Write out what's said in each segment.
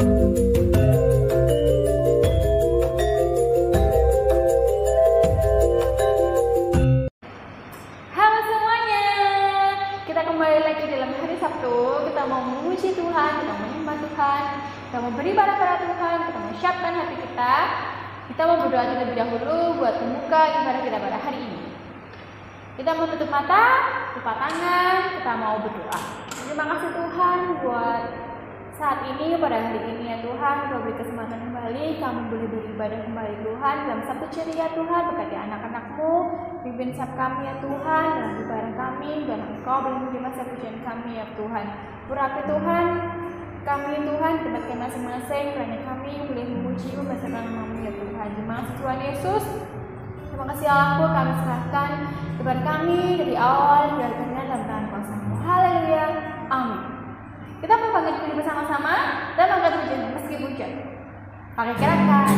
Halo semuanya, kita kembali lagi dalam hari Sabtu. Kita mau memuji Tuhan, kita mau menyembah Tuhan, kita mau beribadah pada Tuhan, kita mau siapkan hati kita. Kita mau berdoa terlebih dahulu buat membuka ibadah kita pada hari ini. Kita mau tutup mata, lupa tangan, kita mau berdoa. Terima kasih Tuhan buat saat ini, pada hari ini ya Tuhan, Kau beri kesempatan kembali, kami boleh beribadah kembali Tuhan dalam satu ceria Tuhan, berkati anak-anak-Mu, pimpin setiap kami ya Tuhan, dalam ibadah kami, dan Engkau boleh menerima setiap pujian kami ya Tuhan. Berarti Tuhan, kami Tuhan, tempat kami masing-masing, karena kami boleh memuji membesarkan nama-Mu ya Tuhan. Terima kasih Tuhan Yesus. Terima kasih Allahku, kami serahkan kepada kami dari awal, dari akhirnya dalam tangan kuasa-Mu. Haleluya, amin. Kita mau panggil diri bersama-sama dan angkat pujian meski pujian. Pakai gerakan.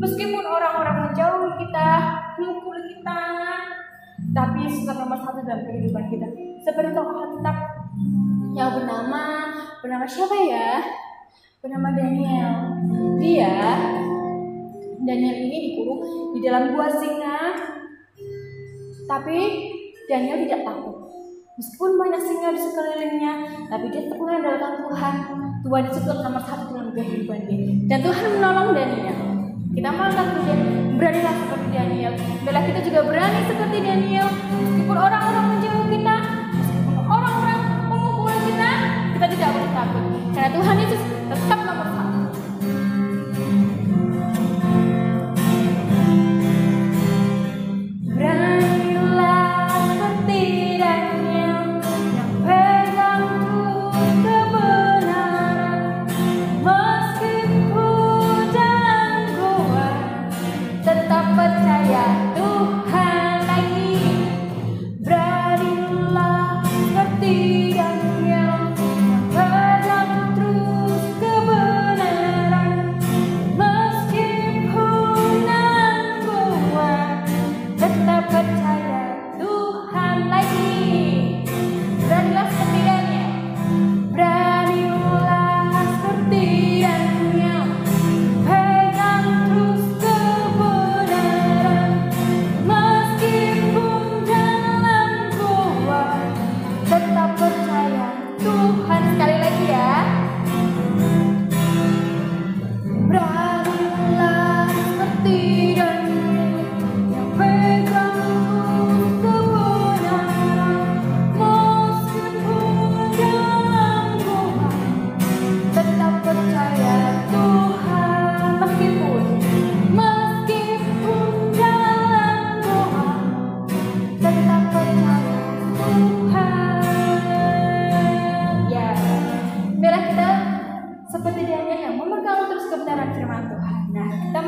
Meskipun orang-orang menjauhi kita, mukul kita, tapi Yesus nomor satu dalam kehidupan kita. Seperti tokoh Alkitab yang bernama siapa ya? Bernama Daniel. Daniel ini dikurung di dalam gua singa, tapi Daniel tidak takut. Meskipun banyak singa di sekelilingnya, tapi dia tetap mengandalkan Tuhan. Tuhan itu nomor satu dalam kehidupan dia. Dan Tuhan menolong Daniel. Kita mau angkat pujian, beranilah seperti Daniel. Bila kita juga berani seperti Daniel, meskipun orang-orang menjauh kita, meskipun orang-orang memukul kita, kita tidak boleh takut. Karena Tuhan Yesus tetap nomor satu. Meskipun jalan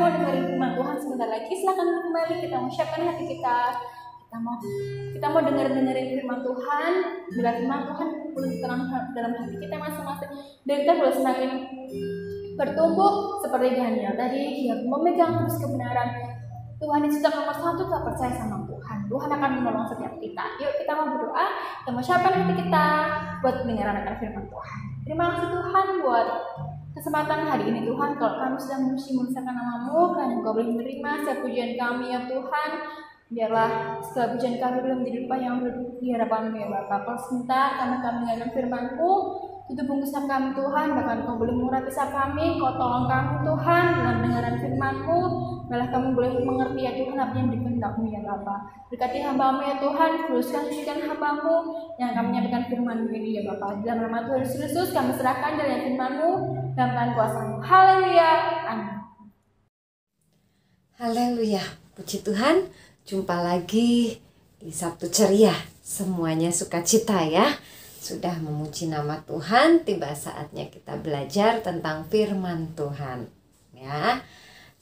mau dengerin firman Tuhan sebentar lagi. Silakan kembali, kita mau siapkan hati kita. Kita mau dengerin firman Tuhan. Bila firman Tuhan boleh terang dalam hati kita masing-masing, dan kita boleh semakin bertumbuh seperti Daniel tadi. Dia memegang terus kebenaran. Tuhan Yesus nomor 1, kita percaya sama Tuhan. Tuhan akan menolong setiap kita. Yuk kita mau berdoa, kita mau siapkan hati kita buat mendengarkan firman Tuhan. Terima kasih Tuhan buat kesempatan hari ini Tuhan. Kalau kami sedang memuji-muliakan nama-Mu, karena Engkau boleh menerima setiap pujian kami ya Tuhan. Biarlah segala pujian kami belum menjadi upah yang di hadapan-Mu ya Bapa. Kalau sebentar kami mendengarkan firman-Mu, tutup bungkusan kami Tuhan, bahkan Kau boleh mengurapi kami, Kau tolong kami Tuhan dalam mendengarkan firman-Mu. Malah kami boleh mengerti ya Tuhan apa yang dikehendak-Mu ya Bapa. Berkati hamba-Mu ya Tuhan, teruskan sucikan hamba-Mu yang kami menyampaikan firman-Mu ini ya Bapa. Dalam nama Tuhan Yesus kami serahkan jalan firman-Mu dalam tangan kuasa-Mu. Haleluya. Amin. Haleluya. Puji Tuhan, jumpa lagi di Sabtu Ceria. Semuanya sukacita ya. Sudah memuji nama Tuhan, tiba saatnya kita belajar tentang firman Tuhan. Ya.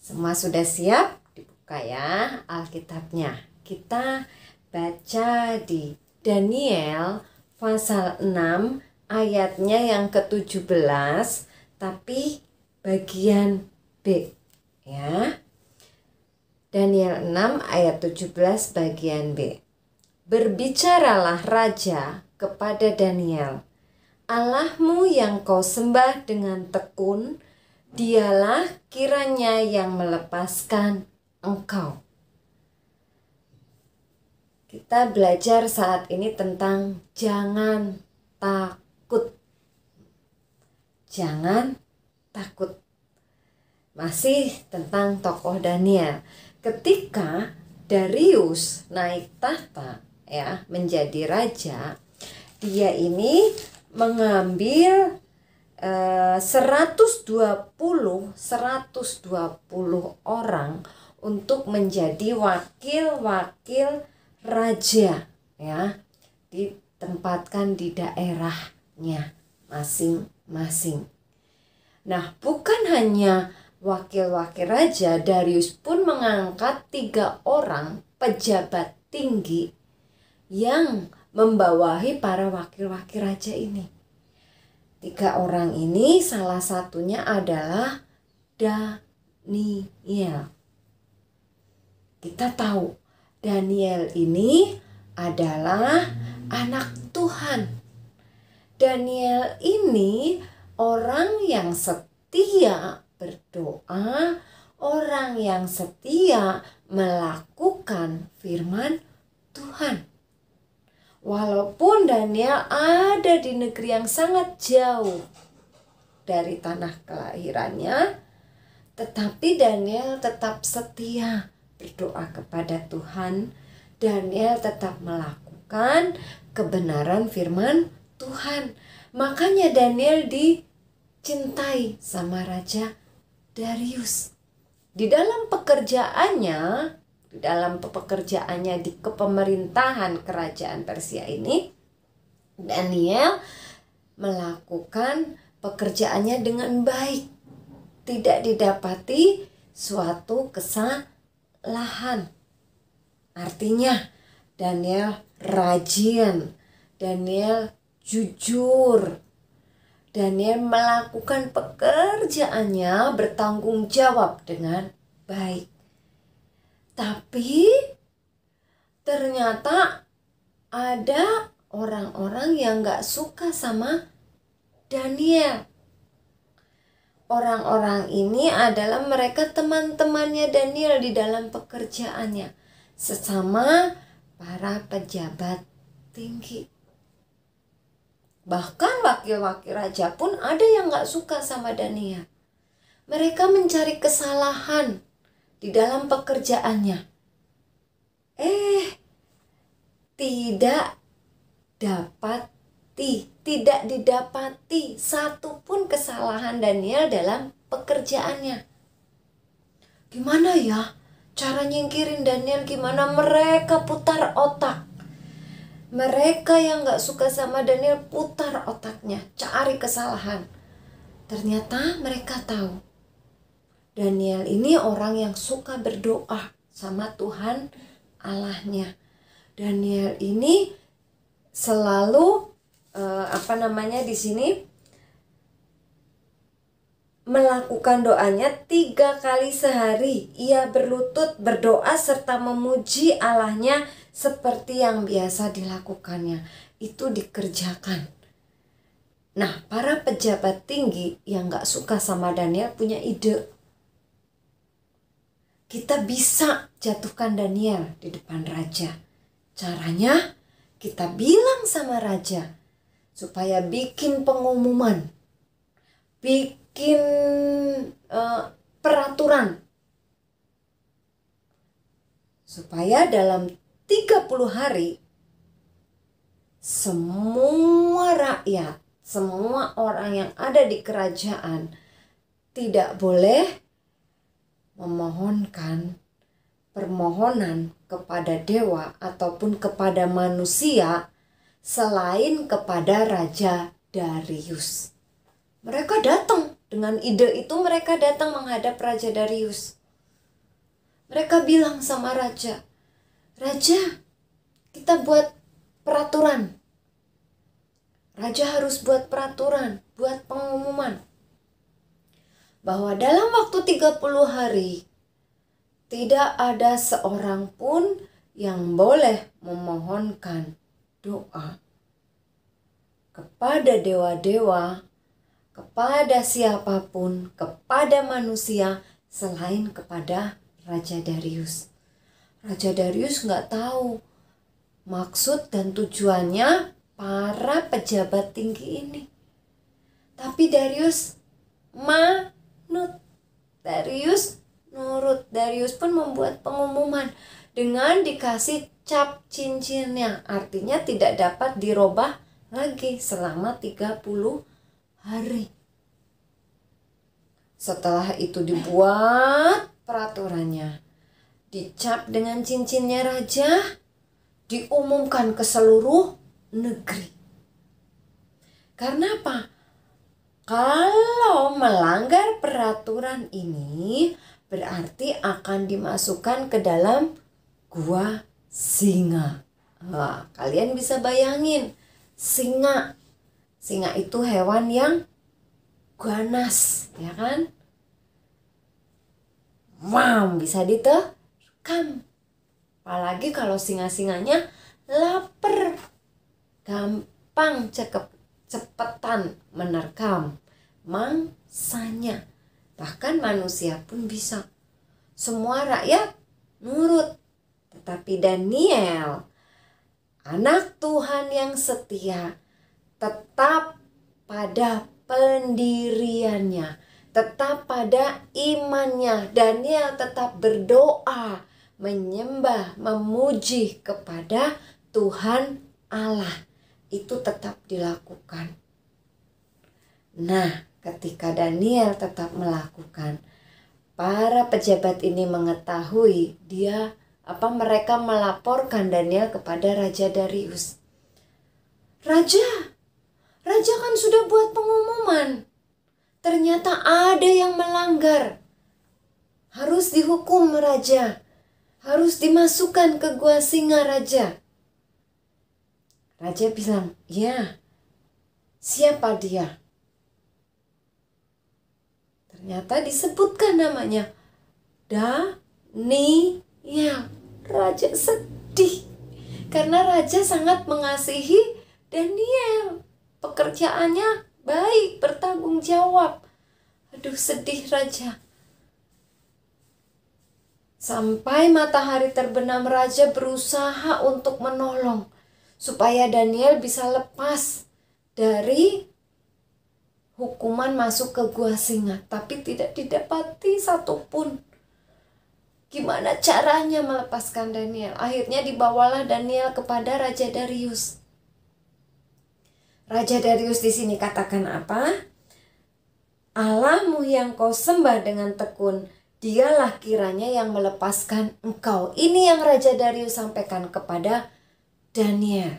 Semua sudah siap? Dibuka ya Alkitabnya. Kita baca di Daniel pasal 6 ayatnya yang ke-17, tapi bagian B ya. Daniel 6 ayat 17 bagian B. Berbicaralah raja kepada Daniel, Allahmu yang kau sembah dengan tekun, dialah kiranya yang melepaskan engkau. Kita belajar saat ini tentang jangan takut. Jangan takut. Masih tentang tokoh Daniel. Ketika Darius naik tahta ya menjadi raja, dia ini mengambil 120 orang untuk menjadi wakil-wakil raja ya, ditempatkan di daerahnya masing-masing. Nah, bukan hanya wakil-wakil raja, Darius pun mengangkat 3 orang pejabat tinggi yang membawahi para wakil-wakil raja ini. 3 orang ini salah satunya adalah Daniel. Kita tahu Daniel ini adalah anak Tuhan. Daniel ini orang yang setia berdoa, orang yang setia melakukan firman Tuhan. Walaupun Daniel ada di negeri yang sangat jauh dari tanah kelahirannya, tetapi Daniel tetap setia berdoa kepada Tuhan. Daniel tetap melakukan kebenaran firman Tuhan. Makanya Daniel dicintai sama Raja Darius. Di dalam pekerjaannya di kepemerintahan kerajaan Persia ini, Daniel melakukan pekerjaannya dengan baik. Tidak didapati suatu kesalahan. Artinya Daniel rajin, Daniel jujur, Daniel melakukan pekerjaannya bertanggung jawab dengan baik. Tapi ternyata ada orang-orang yang gak suka sama Daniel. Orang-orang ini adalah mereka teman-temannya Daniel di dalam pekerjaannya, sesama para pejabat tinggi. Bahkan wakil-wakil raja pun ada yang gak suka sama Daniel. Mereka mencari kesalahan di dalam pekerjaannya. Tidak didapati satupun kesalahan Daniel dalam pekerjaannya. Gimana ya cara nyingkirin Daniel? Gimana? Mereka putar otak. Mereka yang gak suka sama Daniel putar otaknya, cari kesalahan. Ternyata mereka tahu Daniel ini orang yang suka berdoa sama Tuhan Allahnya. Daniel ini selalu di sini melakukan doanya 3 kali sehari. Ia berlutut berdoa serta memuji Allahnya seperti yang biasa dilakukannya. Itu dikerjakan. Nah, para pejabat tinggi yang gak suka sama Daniel punya ide. Kita bisa jatuhkan Daniel di depan raja. Caranya kita bilang sama raja supaya bikin pengumuman, bikin peraturan supaya dalam 30 hari semua rakyat, semua orang yang ada di kerajaan tidak boleh memohonkan permohonan kepada dewa ataupun kepada manusia selain kepada Raja Darius. Mereka datang dengan ide itu, mereka datang menghadap Raja Darius. Mereka bilang sama raja, "Raja, kita buat peraturan. Raja harus buat peraturan, buat pengumuman bahwa dalam waktu 30 hari tidak ada seorang pun yang boleh memohonkan doa kepada dewa-dewa, kepada siapapun, kepada manusia selain kepada Raja Darius." Raja Darius nggak tahu maksud dan tujuannya para pejabat tinggi ini. Tapi Darius manut. Darius nurut. Darius pun membuat pengumuman dengan dikasih cap cincinnya. Artinya tidak dapat dirubah lagi selama 30 hari. Setelah itu dibuat peraturannya, dicap dengan cincinnya raja, diumumkan ke seluruh negeri. Karena apa? Kalau melanggar peraturan ini berarti akan dimasukkan ke dalam gua singa. Nah, kalian bisa bayangin singa. Singa itu hewan yang ganas, ya kan? Wow, bisa diterkam. Apalagi kalau singa-singanya lapar, gampang cepetan menerkam mangsanya. Bahkan manusia pun bisa. Semua rakyat nurut. Tetapi Daniel, anak Tuhan yang setia, tetap pada pendiriannya, tetap pada imannya. Daniel tetap berdoa, menyembah, memuji kepada Tuhan Allah. Itu tetap dilakukan. Nah, ketika Daniel tetap melakukan, para pejabat ini mengetahui mereka melaporkan Daniel kepada Raja Darius. Raja kan sudah buat pengumuman. Ternyata ada yang melanggar. Harus dihukum raja. Harus dimasukkan ke gua singa raja. Raja bilang, "Ya, siapa dia?" Ternyata disebutkan namanya Daniel. Raja sedih karena raja sangat mengasihi Daniel. Pekerjaannya baik, bertanggung jawab. Aduh, sedih raja. Sampai matahari terbenam, raja berusaha untuk menolong supaya Daniel bisa lepas dari hukuman masuk ke gua singa. Tapi tidak didapati satupun. Gimana caranya melepaskan Daniel? Akhirnya dibawalah Daniel kepada Raja Darius. Raja Darius di sini katakan apa? "Allahmu yang kau sembah dengan tekun, dialah kiranya yang melepaskan engkau." Ini yang Raja Darius sampaikan kepada Daniel.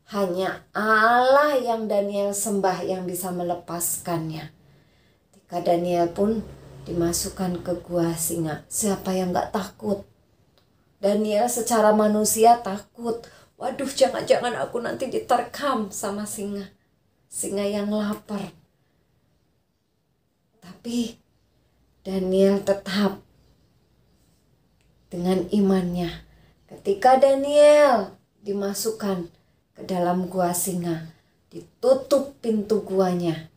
Hanya Allah yang Daniel sembah yang bisa melepaskannya. Ketika Daniel pun dimasukkan ke gua singa. Siapa yang gak takut? Daniel secara manusia takut. Waduh, jangan-jangan aku nanti diterkam sama singa. Singa yang lapar. Tapi Daniel tetap dengan imannya. Ketika Daniel dimasukkan ke dalam gua singa, ditutup pintu guanya,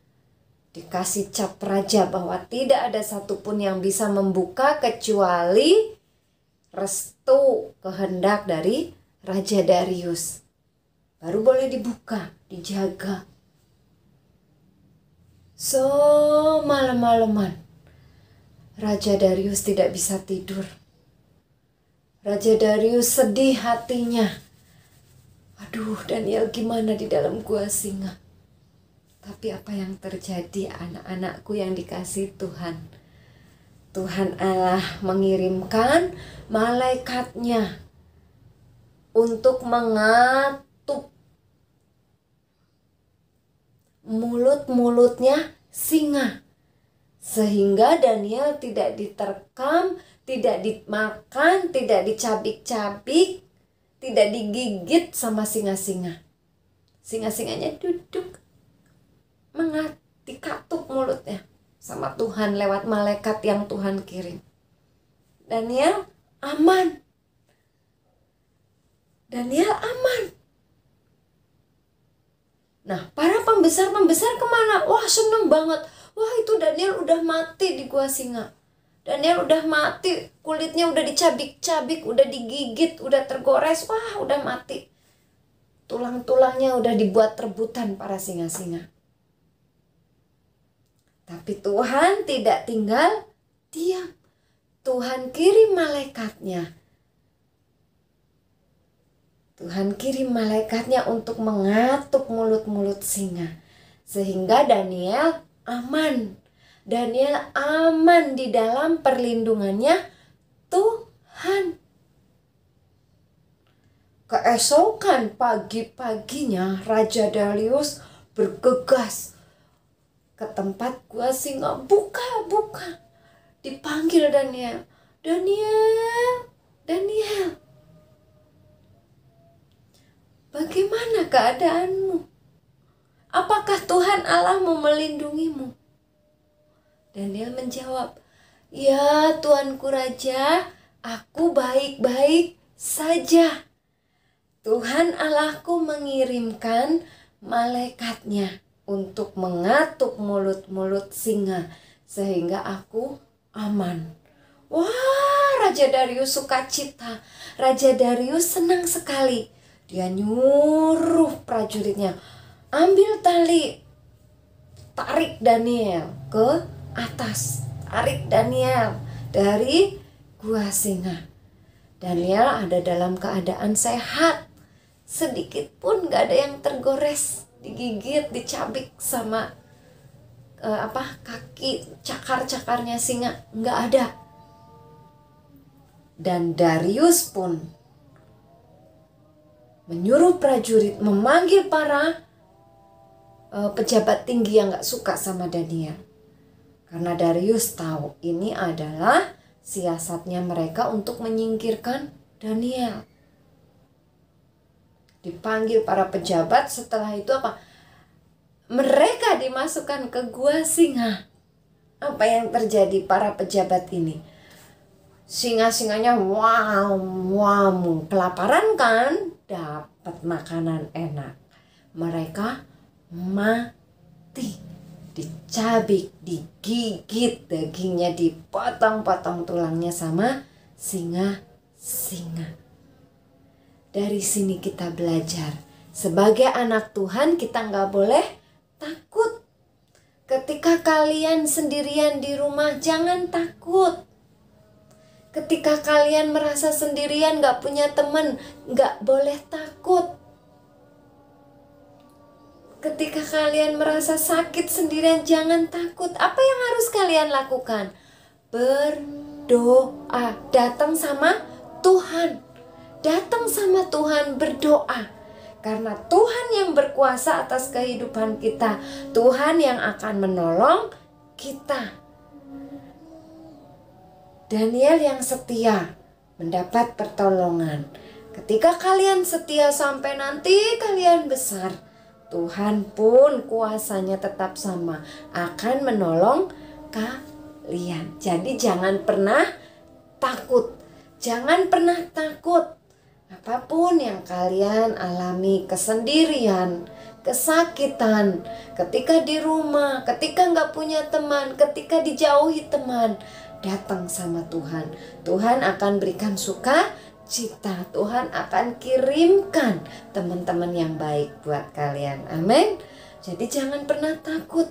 dikasih cap raja bahwa tidak ada satupun yang bisa membuka kecuali restu kehendak dari Raja Darius. Baru boleh dibuka, dijaga. So, malam-malaman Raja Darius tidak bisa tidur. Raja Darius sedih hatinya. Aduh, Daniel gimana di dalam gua singa? Tapi apa yang terjadi, anak-anakku yang dikasihi Tuhan? Tuhan Allah mengirimkan malaikatnya untuk mengatup mulut-mulutnya singa. Sehingga Daniel tidak diterkam, tidak dimakan, tidak dicabik-cabik, tidak digigit sama singa-singa. Singa-singanya duduk dikatup mulutnya sama Tuhan lewat malaikat yang Tuhan kirim. Daniel aman. Daniel aman. Nah, para pembesar-pembesar kemana? Wah, seneng banget. Wah, itu Daniel udah mati di gua singa. Daniel udah mati, kulitnya udah dicabik-cabik, udah digigit, udah tergores. Wah, udah mati. Tulang-tulangnya udah dibuat rebutan para singa-singa. Tapi Tuhan tidak tinggal diam. Tuhan kirim malaikatnya. Tuhan kirim malaikatnya untuk mengatup mulut-mulut singa. Sehingga Daniel aman. Daniel aman di dalam perlindungannya Tuhan. Keesokan pagi-paginya Raja Darius bergegas ke tempat gua singa. Buka. Dipanggil Daniel. Daniel. Bagaimana keadaanmu? Apakah Tuhan Allahmu melindungimu? Daniel menjawab, ya Tuanku Raja, aku baik-baik saja. Tuhan Allahku mengirimkan malaikatnya untuk mengatup mulut-mulut singa sehingga aku aman. Wah, Raja Darius sukacita. Raja Darius senang sekali. Dia nyuruh prajuritnya, ambil tali, tarik Daniel ke atas, tarik Daniel dari gua singa. Daniel ada dalam keadaan sehat, sedikit pun gak ada yang tergores, digigit, dicabik sama kaki cakar-cakarnya singa, nggak ada. Dan Darius pun menyuruh prajurit memanggil para pejabat tinggi yang nggak suka sama Daniel, karena Darius tahu ini adalah siasatnya mereka untuk menyingkirkan Daniel. Dipanggil para pejabat, setelah itu mereka dimasukkan ke gua singa. Apa yang terjadi para pejabat ini? Singa-singanya wow, kelaparan kan? Dapat makanan enak. Mereka mati. Dicabik, digigit, dagingnya dipotong-potong, tulangnya sama singa-singa. Dari sini kita belajar. Sebagai anak Tuhan kita nggak boleh takut. Ketika kalian sendirian di rumah, jangan takut. Ketika kalian merasa sendirian, gak punya teman, gak boleh takut. Ketika kalian merasa sakit sendirian, jangan takut. Apa yang harus kalian lakukan? Berdoa. Datang sama Tuhan. Datang sama Tuhan, berdoa. Karena Tuhan yang berkuasa atas kehidupan kita. Tuhan yang akan menolong kita. Daniel yang setia mendapat pertolongan. Ketika kalian setia sampai nanti kalian besar, Tuhan pun kuasanya tetap sama, akan menolong kalian. Jadi jangan pernah takut. Jangan pernah takut. Apapun yang kalian alami, kesendirian, kesakitan, ketika di rumah, ketika nggak punya teman, ketika dijauhi teman, datang sama Tuhan. Tuhan akan berikan sukacita. Tuhan akan kirimkan teman-teman yang baik buat kalian. Amin. Jadi jangan pernah takut.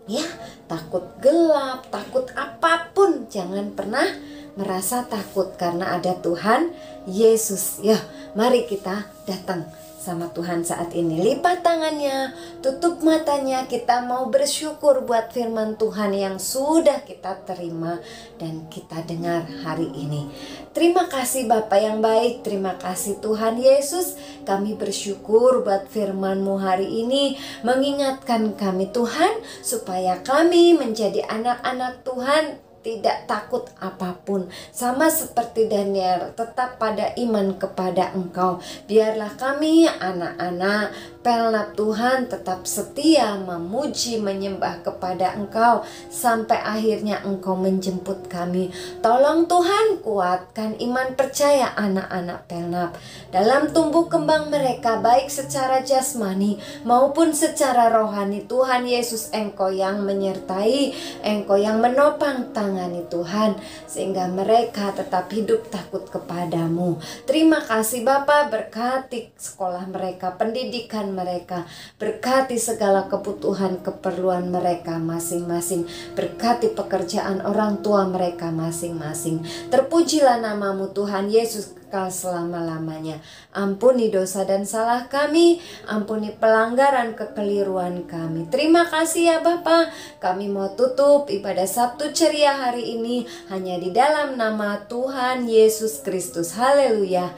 Ya, takut gelap, takut apapun, jangan pernah merasa takut karena ada Tuhan Yesus. Ya, mari kita datang sama Tuhan saat ini. Lipat tangannya, tutup matanya. Kita mau bersyukur buat firman Tuhan yang sudah kita terima dan kita dengar hari ini. Terima kasih Bapa yang baik, terima kasih Tuhan Yesus. Kami bersyukur buat firman-Mu hari ini, mengingatkan kami Tuhan, supaya kami menjadi anak-anak Tuhan, tidak takut apapun. Sama seperti Daniel, tetap pada iman kepada Engkau. Biarlah kami anak-anak Pelnap Tuhan tetap setia memuji, menyembah kepada Engkau sampai akhirnya Engkau menjemput kami. Tolong Tuhan kuatkan iman percaya anak-anak Pelnap dalam tumbuh kembang mereka, baik secara jasmani maupun secara rohani. Tuhan Yesus, Engkau yang menyertai, Engkau yang menopang tangani Tuhan, sehingga mereka tetap hidup takut kepadamu. Terima kasih Bapa, berkati sekolah mereka, pendidikan mereka, berkati segala kebutuhan keperluan mereka masing-masing, berkati pekerjaan orang tua mereka masing-masing. Terpujilah namamu Tuhan Yesus kekal selama-lamanya. Ampuni dosa dan salah kami, ampuni pelanggaran kekeliruan kami. Terima kasih ya Bapa. Kami mau tutup ibadah Sabtu ceria hari ini hanya di dalam nama Tuhan Yesus Kristus. Haleluya.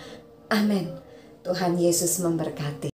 Amin. Tuhan Yesus memberkati.